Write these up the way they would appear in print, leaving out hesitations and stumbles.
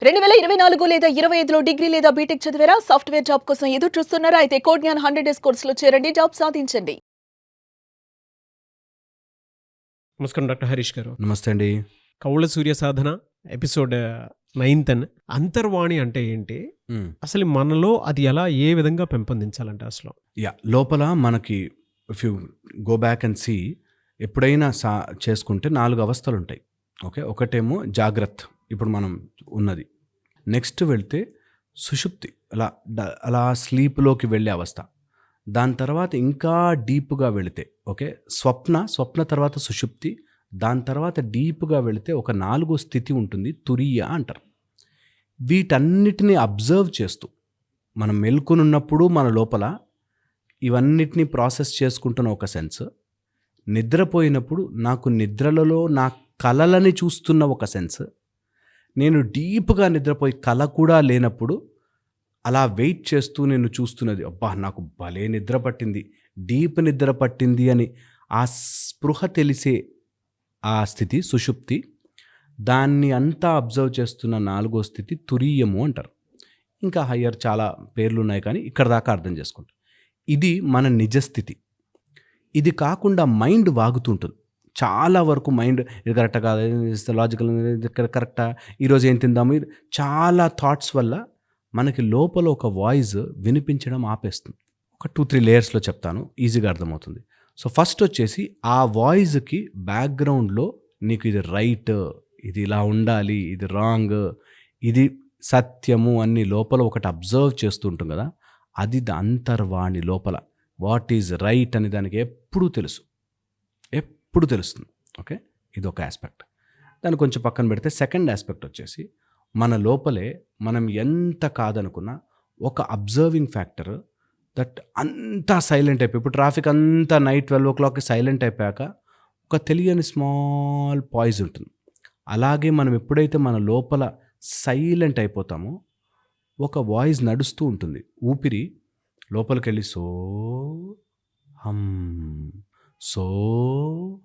2024 లేదా 25లో డిగ్రీ లేదా బీటెక్ చదివారా? సాఫ్ట్‌వేర్ జాబ్ కోసం ఎదురు చూస్తున్నారా? అయితే కోడ్ జ్ఞాన్ 100 డేస్ కోర్సులో చేరండి. జాబ్ సాధించండి. నమస్కారం డాక్టర్ హరీష్ గారు. నమస్తే అండి. కౌళ్ళ సూర్య సాధన ఎపిసోడ్ 9 అంతర్వాణి అంటే ఏంటి? అసలు మనలో అది ఎలా ఏ విధంగా పెంపొందించాలంటే అసలు? లోపల మనకి if you go back and see ఎప్పుడైనా చేసుకుంటే 4 అవస్థలు ఉంటాయి. ఓకే, ఒకటేమో జాగ్రత్త, ఇప్పుడు మనం ఉన్నది. నెక్స్ట్ వెళ్తే సుషుప్తి, అలా స్లీప్లోకి వెళ్ళే అవస్థ. దాని తర్వాత ఇంకా డీప్గా వెళితే ఓకే స్వప్న తర్వాత సుషుప్తి. దాని తర్వాత డీప్గా వెళితే ఒక 4వ స్థితి ఉంటుంది, తురియ అంటారు. వీటన్నిటిని అబ్జర్వ్ చేస్తూ మనం మెలుకునున్నప్పుడు మన లోపల ఇవన్నిటినీ ప్రాసెస్ చేసుకుంటున్న ఒక సెన్స్, నిద్రపోయినప్పుడు నాకు నిద్రలలో నా కలలని చూస్తున్న ఒక సెన్స్, నేను డీప్గా నిద్రపోయి కల కూడా లేనప్పుడు అలా వెయిట్ చేస్తూ నేను చూస్తున్నది, అబ్బా నాకు భలే నిద్ర పట్టింది, డీప్ నిద్ర పట్టింది అని ఆ స్పృహ తెలిసే ఆ స్థితి సుషుప్తి. దాన్ని అంతా అబ్జర్వ్ చేస్తున్న 4వ స్థితి తురీయము అంటారు. ఇంకా హయ్యర్ చాలా పేర్లు ఉన్నాయి, కానీ ఇక్కడ దాకా అర్థం చేసుకుంటాం. ఇది మన నిజస్థితి. ఇది కాకుండా మైండ్ వాగుతుంటుంది చాలా వరకు. మైండ్ ఇది కరెక్టా కాదు, లాజికల్ కరెక్టా, ఈరోజు ఏం తిందాము, చాలా థాట్స్ వల్ల మనకి లోపల ఒక వాయిస్ వినిపించడం ఆపేస్తుంది. ఒక 2-3 లేయర్స్లో చెప్తాను, ఈజీగా అర్థమవుతుంది. సో ఫస్ట్ వచ్చేసి ఆ వాయిస్కి బ్యాక్గ్రౌండ్లో నీకు ఇది రైట్, ఇది ఇలా ఉండాలి, ఇది రాంగ్, ఇది సత్యము అన్ని లోపల ఒకటి అబ్జర్వ్ చేస్తూ ఉంటాం కదా, అది అంతర్వాణి. లోపల వాట్ ఈజ్ రైట్ అని దానికి ఎప్పుడు తెలుస్తుంది. ఓకే, ఇది ఒక ఆస్పెక్ట్. దాన్ని కొంచెం పక్కన పెడితే సెకండ్ ఆస్పెక్ట్ వచ్చేసి మన లోపలే మనం ఎంత కాదనుకున్నా ఒక అబ్జర్వింగ్ ఫ్యాక్టర్, దట్ అంతా సైలెంట్ అయిపోయి, ఇప్పుడు ట్రాఫిక్ అంతా నైట్ 12 o'clockకి సైలెంట్ అయిపోయాక ఒక తెలియని స్మాల్ పాయిజ్ ఉంటుంది. అలాగే మనం ఎప్పుడైతే మన లోపల సైలెంట్ అయిపోతామో ఒక వాయిస్ నడుస్తూ ఉంటుంది. ఊపిరి లోపలికి వెళ్ళి సో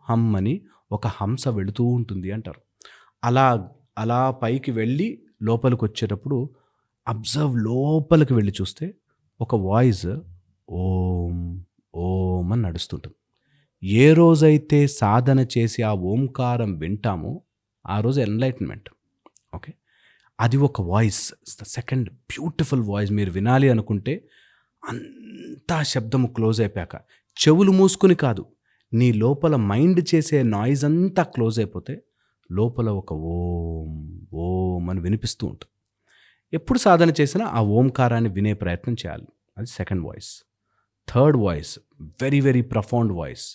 హమ్ అని ఒక హంస వెళుతూ ఉంటుంది అంటారు. అలా పైకి వెళ్ళి లోపలికి వచ్చేటప్పుడు అబ్జర్వ్, లోపలికి వెళ్ళి చూస్తే ఒక వాయిస్ ఓం ఓం అని నడుస్తుంటుంది. ఏ రోజైతే సాధన చేసి ఆ ఓంకారం వింటామో ఆ రోజు ఎన్లైట్మెంట్. ఓకే, అది ఒక voice, the second beautiful voice. మీరు వినాలి అనుకుంటే అంతా శబ్దము క్లోజ్ అయిపోయాక, చెవులు మూసుకుని కాదు, నీ లోపల మైండ్ చేసే నాయిస్ అంతా క్లోజ్ అయిపోతే లోపల ఒక ఓం ఓం అని వినిపిస్తూ ఉంటుంది. ఎప్పుడు సాధన చేసినా ఆ ఓంకారాన్ని వినే ప్రయత్నం చేయాలి. అది second voice. Third voice, very very profound voice.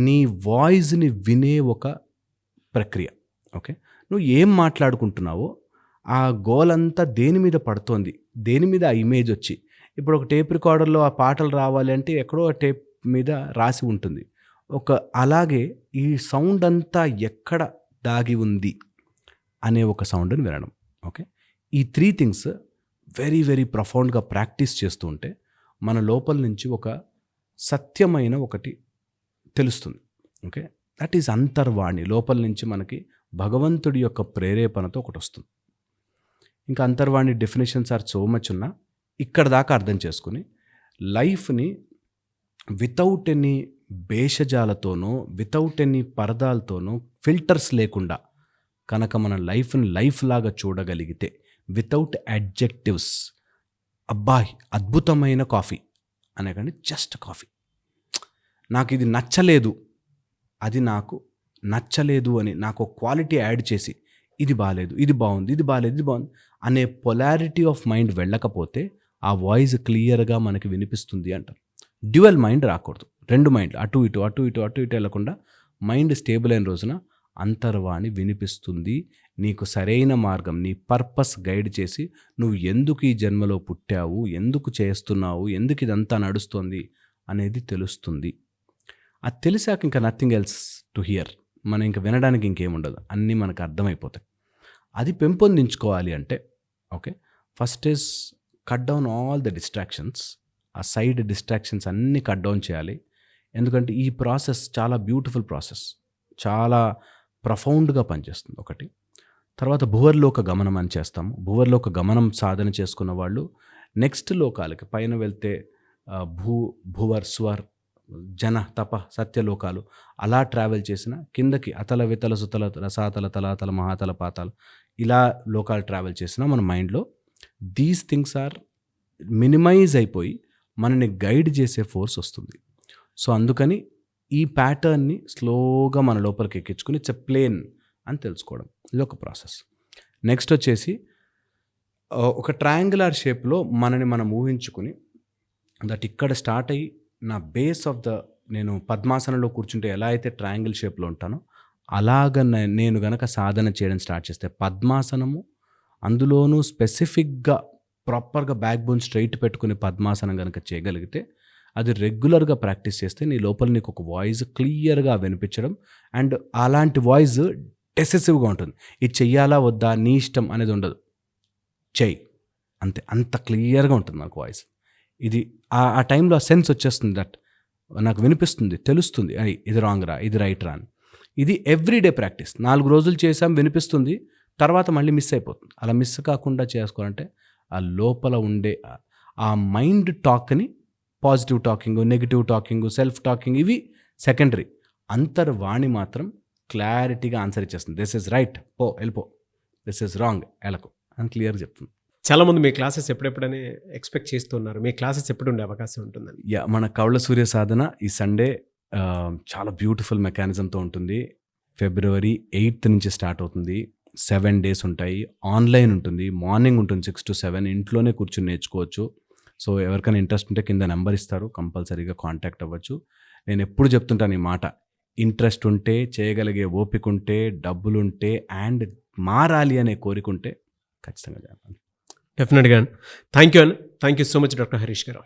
నీ వాయిస్ని వినే ఒక ప్రక్రియ. ఓకే, నువ్వు ఏం మాట్లాడుకుంటున్నావో ఆ గోల్ అంతా దేని మీద పడుతోంది, దేని మీద ఆ ఇమేజ్ వచ్చి, ఇప్పుడు ఒక టేప్ రికార్డర్లో ఆ పాటలు రావాలి అంటే ఎక్కడో ఆ టేప్ మీద రాసి ఉంటుంది. అలాగే ఈ సౌండ్ అంతా ఎక్కడ దాగి ఉంది అనే ఒక సౌండ్ని వినడం. ఓకే, ఈ 3 థింగ్స్ వెరీ వెరీ ప్రఫౌండ్గా ప్రాక్టీస్ చేస్తూ ఉంటే మన లోపల నుంచి ఒక సత్యమైన ఒకటి తెలుస్తుంది. ఓకే, దట్ ఈజ్ అంతర్వాణి. లోపల నుంచి మనకి భగవంతుడి యొక్క ప్రేరేపణతో ఒకటి వస్తుంది. ఇంకా అంతర్వాణి డెఫినేషన్స్ ఆర్ సో మచ్ ఉన్నా ఇక్కడ దాకా అర్థం చేసుకుని లైఫ్ని వితౌట్ ఎనీ భేషజాలతోనో, వితౌట్ ఎనీ పరదాలతోనో, ఫిల్టర్స్ లేకుండా కనుక మన లైఫ్ని లైఫ్ లాగా చూడగలిగితే, వితౌట్ అడ్జెక్టివ్స్, అబ్బాయి అద్భుతమైన కాఫీ అనే కానీ జస్ట్ కాఫీ, నాకు ఇది నచ్చలేదు, అది నాకు నచ్చలేదు అని నాకు ఒక క్వాలిటీ యాడ్ చేసి ఇది బాగాలేదు, ఇది బాగుంది, ఇది బాగాలేదు, ఇది బాగుంది అనే పొలారిటీ ఆఫ్ మైండ్ వెళ్ళకపోతే ఆ వాయిస్ క్లియర్గా మనకి వినిపిస్తుంది అంటారు. డ్యూయల్ మైండ్ రాకూడదు, 2 మైండ్ అటు ఇటు వెళ్ళకుండా మైండ్ స్టేబుల్ అయిన రోజున అంతర్వాణి వినిపిస్తుంది. నీకు సరైన మార్గం, నీ పర్పస్ గైడ్ చేసి నువ్వు ఎందుకు ఈ జన్మలో పుట్టావు, ఎందుకు చేస్తున్నావు, ఎందుకు ఇదంతా నడుస్తుంది అనేది తెలుస్తుంది. అది తెలిసాక ఇంకా నథింగ్ ఎల్స్ టు హియర్, మనం ఇంకా వినడానికి ఇంకేముండదు, అన్నీ మనకు అర్థమైపోతాయి. అది పెంపొందించుకోవాలి అంటే okay, first is cut down all the distractions. ఆ సైడ్ డిస్ట్రాక్షన్స్ అన్నీ కట్ డౌన్ చేయాలి. ఎందుకంటే ఈ ప్రాసెస్ చాలా బ్యూటిఫుల్ ప్రాసెస్, చాలా ప్రఫౌండ్గా పనిచేస్తుంది. ఒకటి. తర్వాత భువర్లోక గమనం అని చేస్తాము. భువర్లోక గమనం సాధన చేసుకున్న వాళ్ళు నెక్స్ట్ లోకాలకి పైన వెళ్తే భువర్, స్వర్, జన, తప, సత్యలోకాలు అలా ట్రావెల్ చేసిన కిందకి అతల, వితల, సుతల, రసాతల, తలాతల, మహాతల, పాతాలు ఇలా లోకాలు ట్రావెల్ చేసిన మన మైండ్లో దీస్ థింగ్స్ ఆర్ మినిమైజ్ అయిపోయి మనని గైడ్ చేసే ఫోర్స్ వస్తుంది. సో అందుకని ఈ ప్యాటర్న్ని స్లోగా మన లోపలికి ఎక్కించుకుని ఇట్స్ ఎ ప్లేన్ అని తెలుసుకోవడం, ఇది ఒక ప్రాసెస్. నెక్స్ట్ వచ్చేసి ఒక ట్రయాంగులర్ షేప్లో మనని మనం ఊహించుకుని దట్ ఇక్కడ స్టార్ట్ అయ్యి నా బేస్ ఆఫ్ ద నేను పద్మాసనంలో కూర్చుంటే ఎలా అయితే ట్రయాంగిల్ షేప్లో ఉంటానో అలాగ నేను గనక సాధన చేయడం స్టార్ట్ చేస్తే పద్మాసనము, అందులోనూ స్పెసిఫిక్గా ప్రాపర్గా బ్యాక్ బోన్ స్ట్రైట్ పెట్టుకుని పద్మాసనం కనుక చేయగలిగితే అది రెగ్యులర్గా ప్రాక్టీస్ చేస్తే నీ లోపల నీకు ఒక వాయిస్ క్లియర్గా వినిపించడం, అండ్ అలాంటి వాయిస్ డెసిసివ్గా ఉంటుంది. ఇది చెయ్యాలా వద్దా నీ ఇష్టం అనేది ఉండదు, చెయ్యి అంతే, అంత క్లియర్గా ఉంటుంది నాకు వాయిస్. ఇది ఆ టైంలో ఆ సెన్స్ వచ్చేస్తుంది, దట్ నాకు వినిపిస్తుంది, తెలుస్తుంది ఇది రాంగ్ రా, ఇది రైట్ రా అని. ఇది ఎవ్రీడే ప్రాక్టీస్. 4 రోజులు చేసాం, వినిపిస్తుంది, తర్వాత మళ్ళీ మిస్ అయిపోతుంది. అలా మిస్ కాకుండా చేసుకోవాలంటే ఆ లోపల ఉండే ఆ మైండ్ టాక్ని positive talking, negative talking, self talking ఇవి సెకండరీ. అంతర్వాణి మాత్రం క్లారిటీగా ఆన్సర్ ఇచ్చేస్తుంది. దిస్ ఇస్ రైట్, పో వెళ్ళిపో, దిస్ ఇస్ రాంగ్ వెళ్ళకు అని క్లియర్గా చెప్తుంది. చాలామంది మీ క్లాసెస్ ఎప్పుడెప్పుడని ఎక్స్పెక్ట్ చేస్తున్నారు, మీ క్లాసెస్ ఎప్పుడు ఉండే అవకాశం ఉంటుందని? మన కౌళ సూర్య సాధన ఈ సండే చాలా బ్యూటిఫుల్ మెకానిజంతో ఉంటుంది. February 8th నుంచి స్టార్ట్ అవుతుంది. 7 days ఉంటాయి. ఆన్లైన్ ఉంటుంది, మార్నింగ్ ఉంటుంది 6 to 7. ఇంట్లోనే కూర్చొని నేర్చుకోవచ్చు. సో ఎవరికైనా ఇంట్రెస్ట్ ఉంటే కింద నెంబర్ ఇస్తారు, కంపల్సరీగా కాంటాక్ట్ అవ్వచ్చు. నేను ఎప్పుడు చెప్తుంటాను ఈ మాట, ఇంట్రెస్ట్ ఉంటే, చేయగలిగే ఓపిక ఉంటే, డబ్బులుంటే అండ్ మారాలి అనే కోరిక ఉంటే ఖచ్చితంగా చేయాలి. డెఫినెట్గా. Thank you so much doctor Harish గారు.